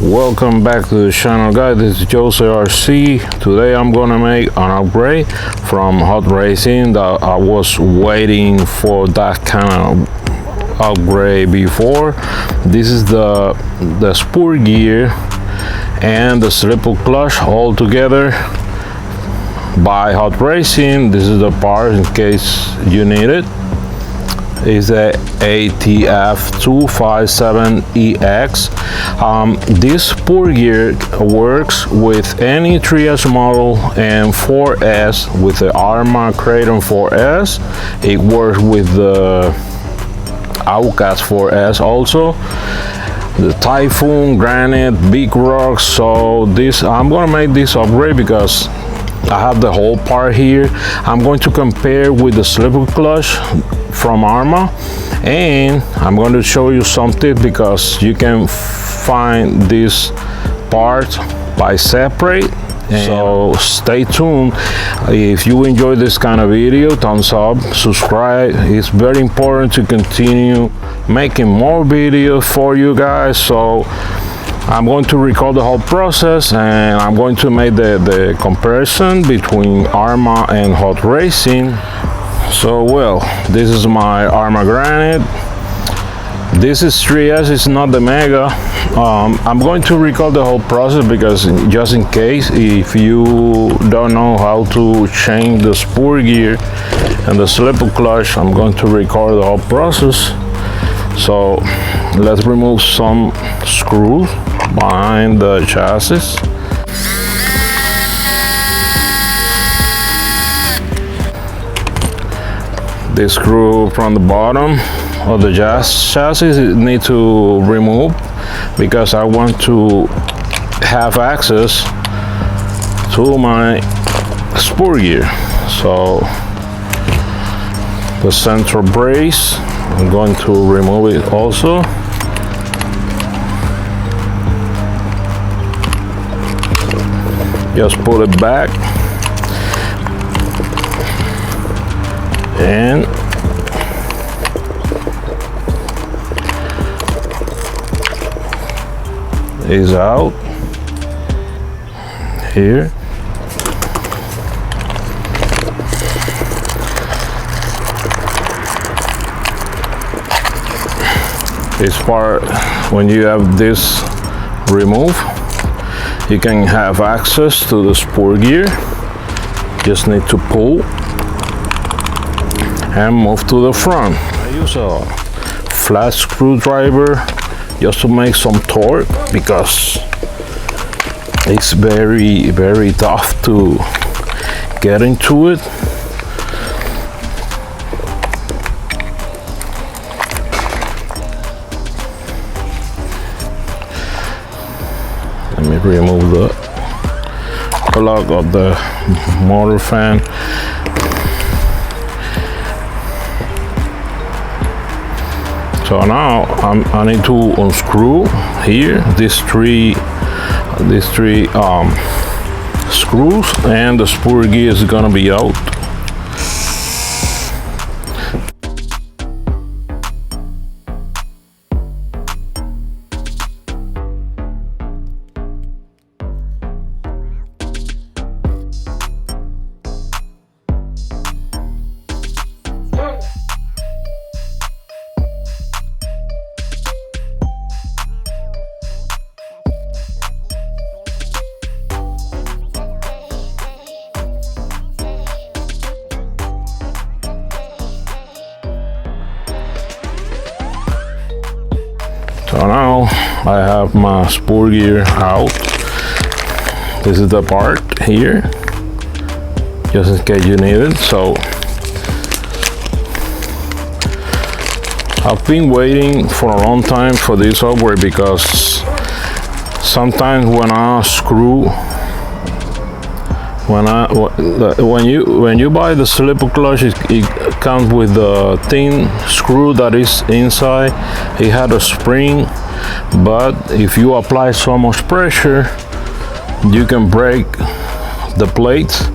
Welcome back to the channel, guys. This is Jose RC. Today I'm gonna make an upgrade from hot racing that I was waiting for that kind of upgrade before. This is the spur gear and the slipper clutch all together by hot racing. This is the part in case you need it. Is a ATF257EX. This spur gear works with any 3S model and 4S with the Arrma Kraton 4S. It works with the Outcast 4S also. The Thyphon, Granite, big rocks. So this, I'm gonna make this upgrade because I have the whole part here. I'm going to compare with the slipper clutch from Arrma, and I'm going to show you some tips because you can find this part by separate. So stay tuned. If you enjoy this kind of video, thumbs up, subscribe. It's very important to continue making more videos for you guys. So I'm going to record the whole process and I'm going to make the comparison between Arrma and hot racing. So well, this is my Arrma Granite. This is 3S, it's not the Mega. I'm going to record the whole process because just in case, if you don't know how to change the spur gear and the slipper clutch, I'm going to record the whole process. So let's remove some screws behind the chassis. This screw from the bottom of the chassis need to remove because I want to have access to my spur gear. So the central brace, I'm going to remove it also. Just pull it back and is out here. This part, when you have this removed, you can have access to the spur gear. Just need to pull and move to the front. I use a flat screwdriver just to make some torque because it's very tough to get into it. Let me remove the plug of the motor fan. So now I need to unscrew here these three screws, and the spur gear is gonna be out. So now I have my spur gear out. This is the part here, just in case you need it. So I've been waiting for a long time for this upgrade because sometimes when I screw, when you buy the slipper clutch, it comes with the thin screw that is inside. It had a spring, but if you apply so much pressure, you can break the plates,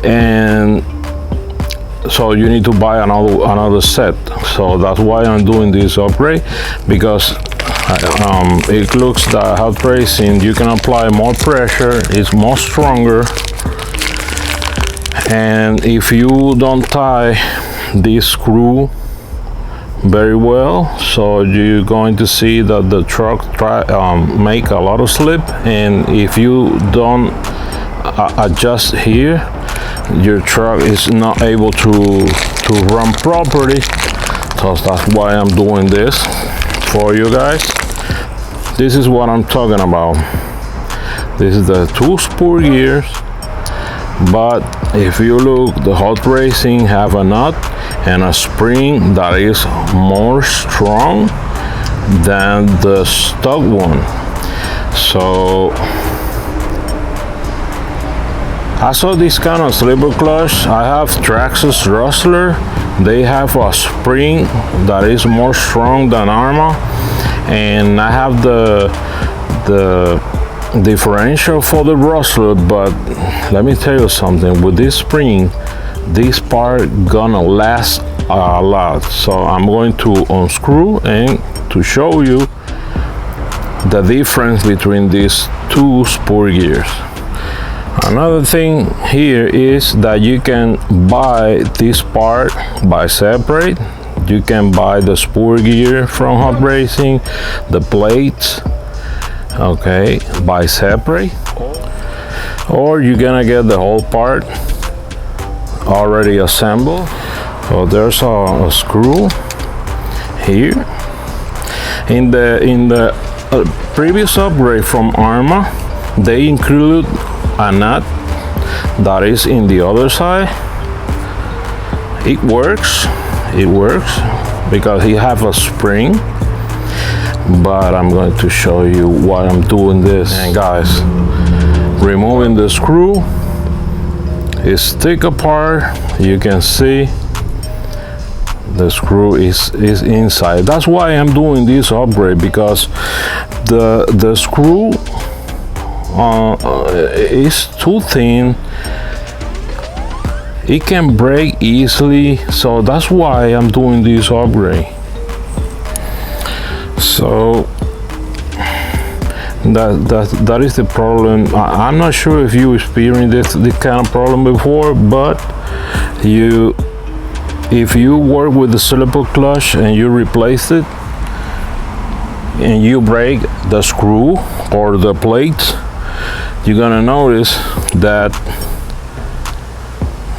and so you need to buy another set. So that's why I'm doing this upgrade, because It looks that hot racing, you can apply more pressure, it's more stronger. And if you don't tie this screw very well, so you're going to see that the truck make a lot of slip, and if you don't adjust here, your truck is not able to run properly. So that's why I'm doing this for you guys. This is what I'm talking about. This is the 2 spur gears, but if you look, the hot racing have a nut and a spring that is more strong than the stock one. So I saw this kind of slipper clutch. I have Traxxas Rustler. They have a spring that is more strong than Arrma, and I have the differential for the Rustler. But let me tell you something, with this spring, this part gonna last a lot. So I'm going to unscrew and to show you the difference between these 2 spur gears. Another thing here is that you can buy this part by separate. You can buy the spur gear from hot racing, the plates, okay, by separate, or you're gonna get the whole part already assembled. So there's a screw here. In the previous upgrade from Arrma, they include a nut that is in the other side. It works because he have a spring, but I'm going to show you why I'm doing this. And guys, removing the screw is thick apart. You can see the screw is inside. That's why I'm doing this upgrade, because the screw is too thin. It can break easily, so that's why I'm doing this upgrade. So that is the problem. I'm not sure if you experienced this kind of problem before, but if you work with the slipper clutch and you replace it and you break the screw or the plates, you're gonna notice that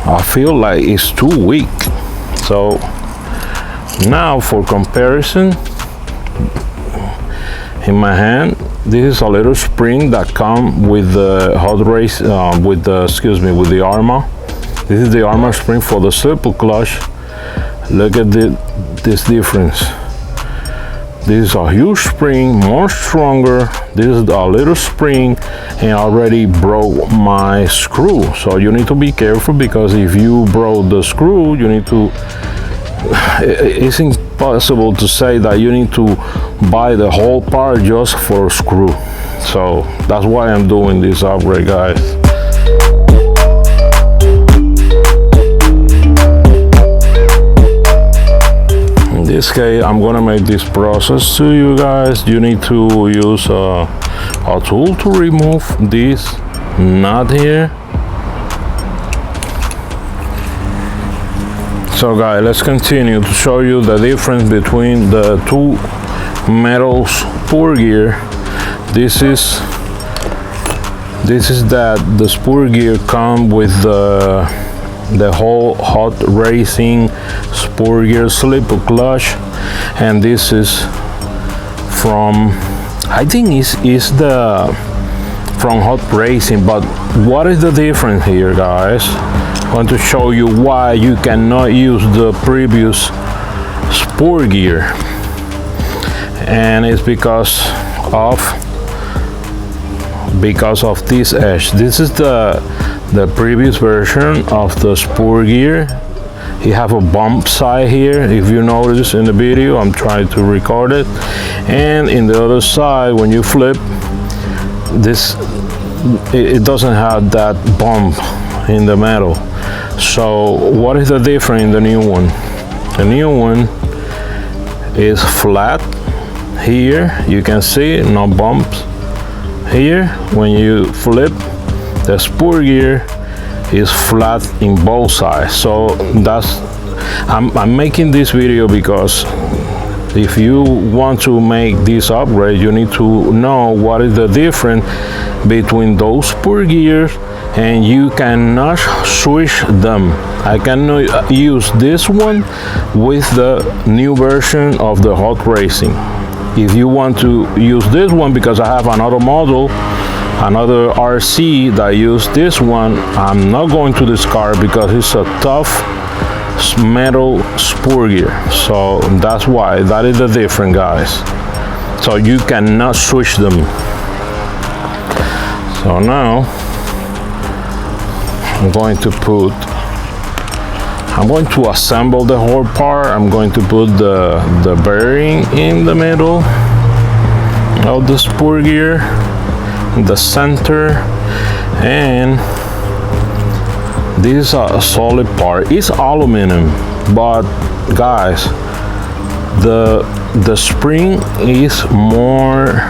I feel like it's too weak. So now for comparison, in my hand, this is a little spring that come with the hot race with the Arrma. This is the Arrma spring for the slipper clutch. Look at this difference. This is a huge spring, more stronger. This is a little spring and already broke my screw. So you need to be careful, because if you broke the screw, you need to, it's impossible to say that you need to buy the whole part just for a screw. So that's why I'm doing this upgrade, guys. In this case, I'm gonna make this process to you guys. You need to use a tool to remove this nut here. So guys, let's continue to show you the difference between the 2 metal spur gear. This is that the spur gear come with the whole hot racing spur gear slipper clutch, and this is from, I think is the from hot racing. But what is the difference here, guys? I want to show you why you cannot use the previous spur gear, and it's because of this edge. This is the previous version of the spur gear. You have a bump side here, if you notice in the video. I'm trying to record it, and in the other side, when you flip this, it doesn't have that bump in the metal. So what is the difference in the new one? The new one is flat here you can see no bumps. Here when you flip, the spur gear is flat in both sides. So that's I'm making this video because if you want to make this upgrade, you need to know what is the difference between those spur gears, and you cannot switch them. I cannot use this one with the new version of the hot racing. If you want to use this one, because I have another model, another RC that use this one, I'm not going to discard because it's a tough metal spur gear. So that's why, that is the difference, guys. So you cannot switch them. So now I'm going to assemble the whole part. I'm going to put the bearing in the middle of the spur gear, in the center, and this is a solid part. It's aluminum, but guys, the spring is more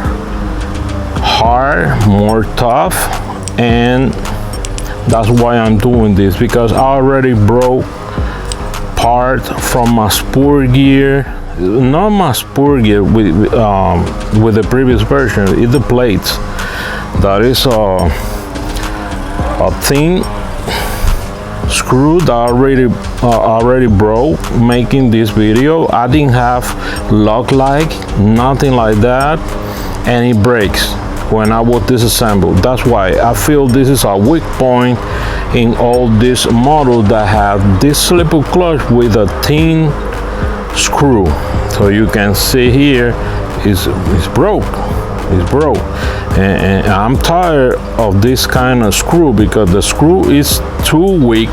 hard, more tough, and that's why I'm doing this, because I already broke part from my spur gear, not my spur gear with the previous version. It's the plates. That is a thin screw that already broke making this video. I didn't have lock like, nothing like that, and it breaks when I would disassemble. That's why I feel this is a weak point in all these models that have this slipper clutch with a thin screw. So you can see here it's broke. It's broke, and I'm tired of this kind of screw because the screw is too weak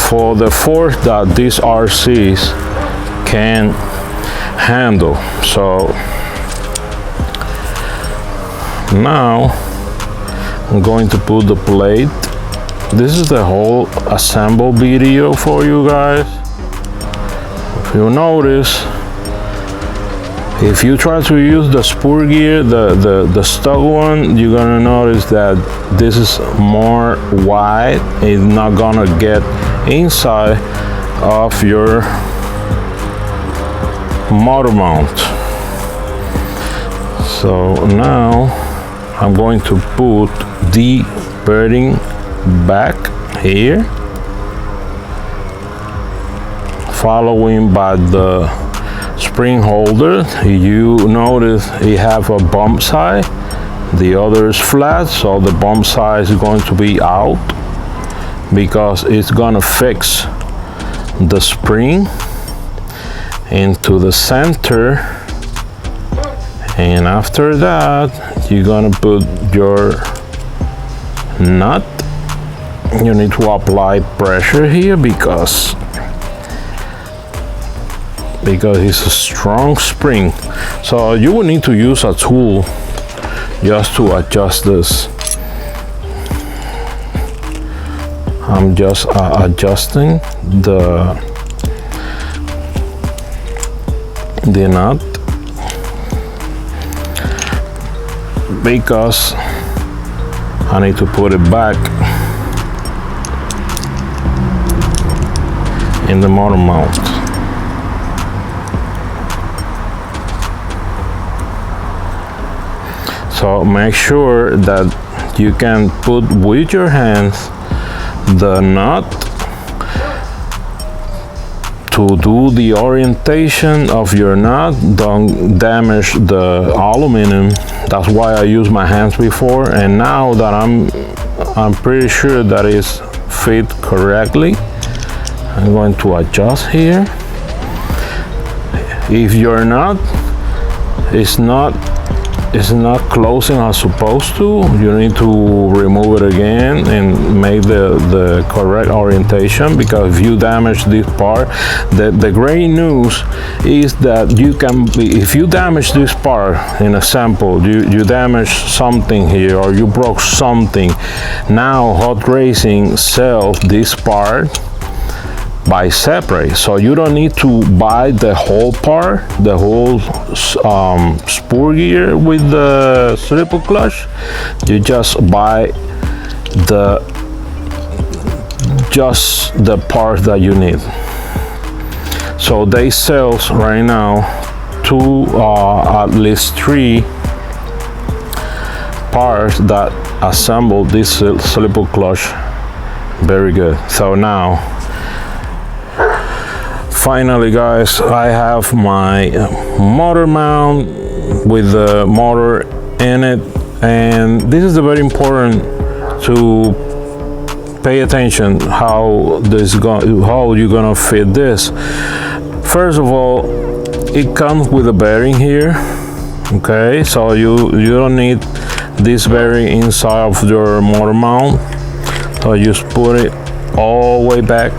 for the force that these RCs can handle. So now I'm going to put the plate. This is the whole assemble video for you guys. If you notice, if you try to use the spur gear, the stock one, you're gonna notice that this is more wide. It's not gonna get inside of your motor mount. So now I'm going to put the bearing back here, following by the spring holder. You notice it have a bump side, the other is flat, so the bump side is going to be out because it's gonna fix the spring into the center. And after that, you're gonna put your nut. You need to apply pressure here because it's a strong spring. So you will need to use a tool just to adjust this. I'm just adjusting the nut because I need to put it back in the motor mount. So make sure that you can put with your hands the nut to do the orientation of your nut. Don't damage the aluminum. That's why I used my hands before, and now that I'm pretty sure that it's fit correctly, I'm going to adjust here. If your nut is not closing as supposed to, you need to remove it again and make the correct orientation, because if you damage this part, the great news is that you can, if you damage this part, in example, you damage something here or you broke something, now Hot Racing sells this part by separate, so you don't need to buy the whole part, the whole spur gear with the slipper clutch. You just buy just the parts that you need. So they sell right now at least 3 parts that assemble this slipper clutch. Very good. So now finally, guys, I have my motor mount with the motor in it, and this is very important to pay attention how you're gonna fit this. First of all, it comes with a bearing here. Okay, so you don't need this bearing inside of your motor mount, so you just put it all the way back.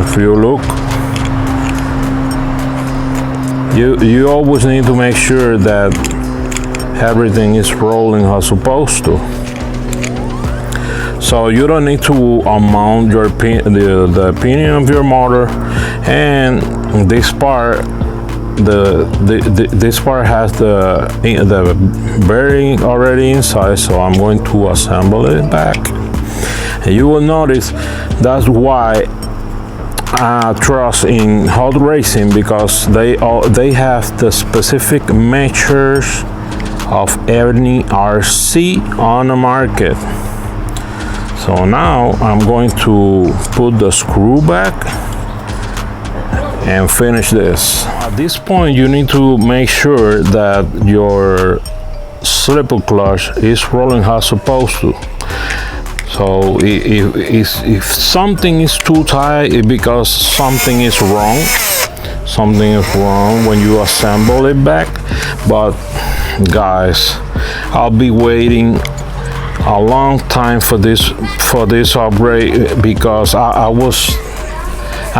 If you look, you always need to make sure that everything is rolling as supposed to. So you don't need to mount your the pinion of your motor, and this part, this part has the bearing already inside. So I'm going to assemble it back, and you will notice that's why I trust in hot racing, because they have the specific measures of any RC on the market. So now I'm going to put the screw back and finish this. At this point, you need to make sure that your slipper clutch is rolling as supposed to. So if something is too tight, it's because something is wrong. Something is wrong when you assemble it back. But guys, I'll be waiting a long time for this upgrade, because I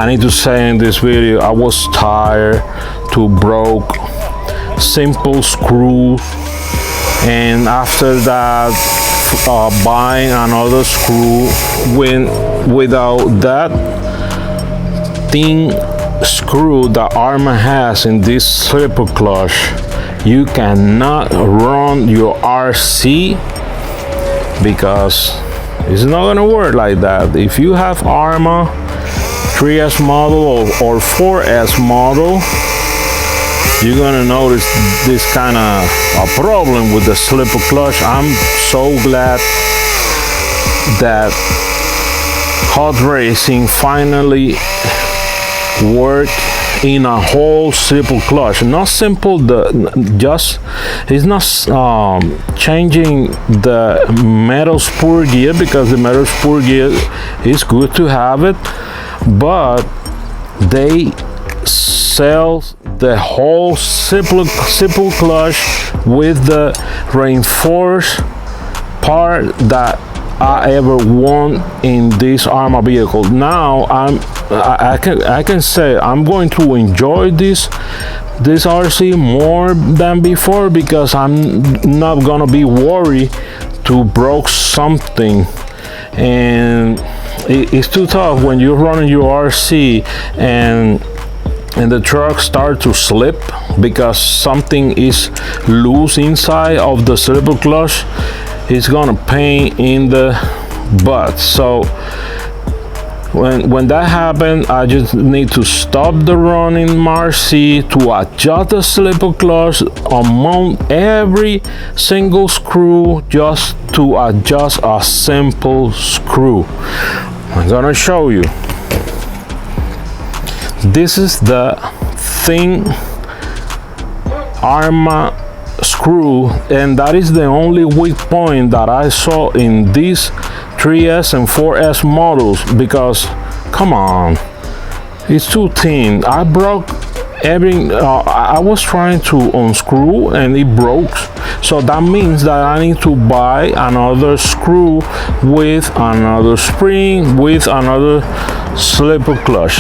need to say in this video, I was tired to broke simple screws, and after that buying another screw without that thin screw that Arrma has in this slipper clutch. You cannot run your RC, because it's not gonna work like that. If you have Arrma 3S model or 4S model, you're gonna notice this kind of a problem with the slipper clutch. I'm so glad that hot racing finally worked in a whole slipper clutch. Not simple, it's not changing the metal spur gear, because the metal spur gear is good to have it, but they sell the whole slipper clutch with the reinforced part that I ever want in this Arrma vehicle. Now I can say I'm going to enjoy this RC more than before, because I'm not gonna be worried to broke something. And it's too tough when you're running your RC and the truck start to slip because something is loose inside of the slipper clutch. It's gonna pain in the butt. So when that happens, I just need to stop the running RC to adjust the slipper clutch, mount every single screw just to adjust a simple screw. I'm gonna show you. This is the thin Arrma screw, and that is the only weak point that I saw in these 3S and 4S models, because come on, it's too thin. I broke I was trying to unscrew and it broke, so that means that I need to buy another screw with another spring with another slipper clutch.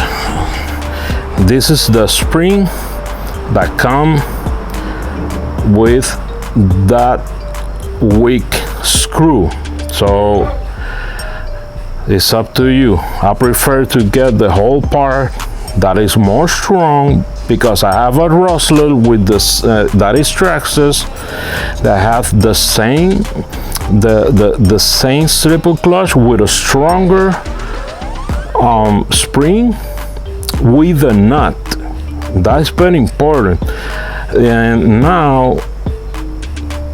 This is the spring that comes with that weak screw. So It's up to you. I prefer to get the whole part that is more strong, because I have a rustler with this that is Traxxas, that have the same slipper clutch with a stronger spring with a nut. That's very important. And now,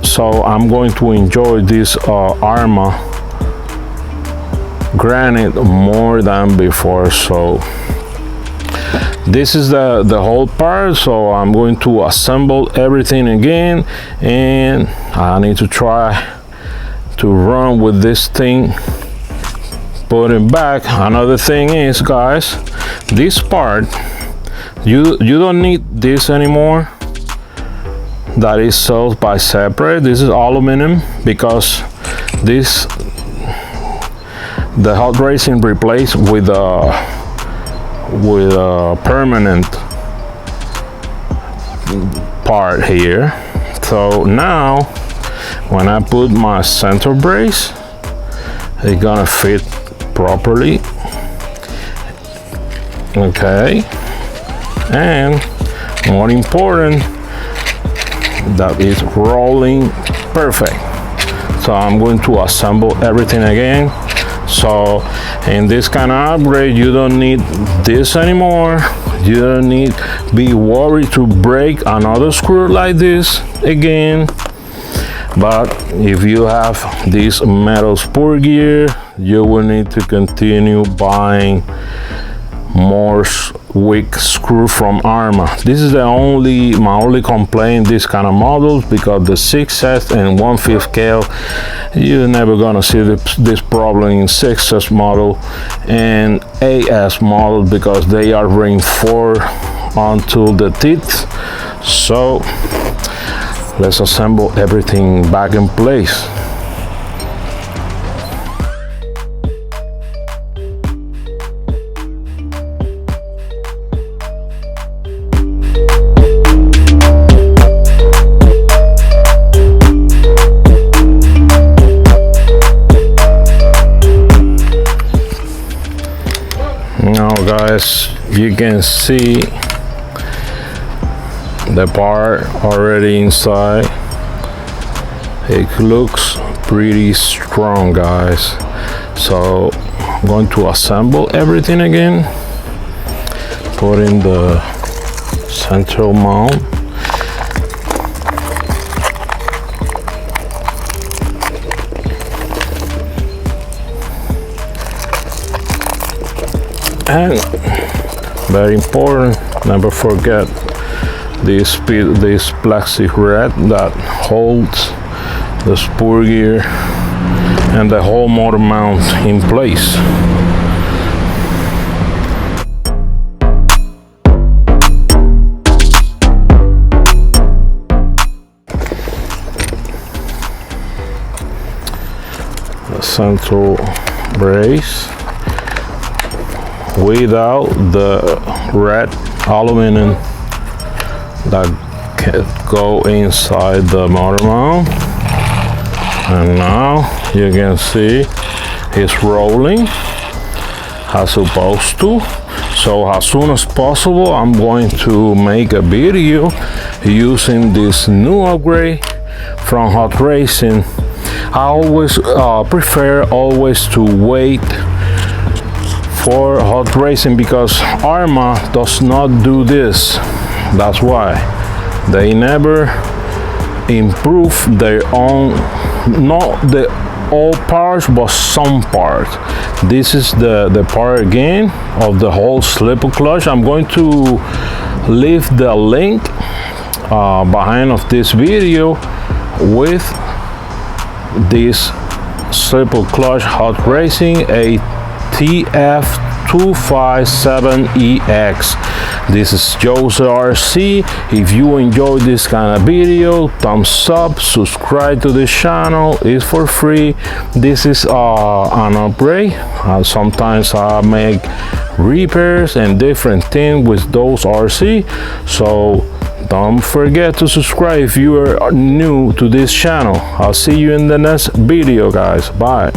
so I'm going to enjoy this Arrma Granite more than before. So this is the whole part. So I'm going to assemble everything again, and I need to try to run with this thing, put it back. Another thing is, guys, this part, you don't need this anymore. That is sold by separate. This is aluminum, because this, the hot racing replaced with a permanent part here. So now when I put my center brace, it's gonna fit properly. Okay, and more important, that is rolling perfect. So I'm going to assemble everything again. So in this kind of upgrade, you don't need this anymore. You don't need to be worried to break another screw like this again. But if you have this metal spur gear, you will need to continue buying more weak screw from Arrma. This is my only complaint this kind of models, because the 6S and 1/5 scale, you're never gonna see this problem in 6S model and AS model, because they are reinforced onto the teeth. So let's assemble everything back in place. Now guys, you can see the part already inside. It looks pretty strong, guys. So I'm going to assemble everything again, put in the central mount. And very important, never forget this plastic red that holds the spur gear and the whole motor mount in place. The central brace without the red aluminum that can go inside the motor mount. And now you can see it's rolling as supposed to. So as soon as possible, I'm going to make a video using this new upgrade from Hot Racing. I always prefer to wait for Hot Racing, because Arrma does not do this. That's why they never improve their own, not the all parts, but some parts. This is the part again of the whole slipper clutch. I'm going to leave the link behind of this video with this slipper clutch Hot Racing, a TF257EX. This is Jose RC. If you enjoyed this kind of video, thumbs up, subscribe to the channel, it's for free. This is an upgrade. Sometimes I make repairs and different things with those RC, so don't forget to subscribe if you are new to this channel. I'll see you in the next video, guys. Bye.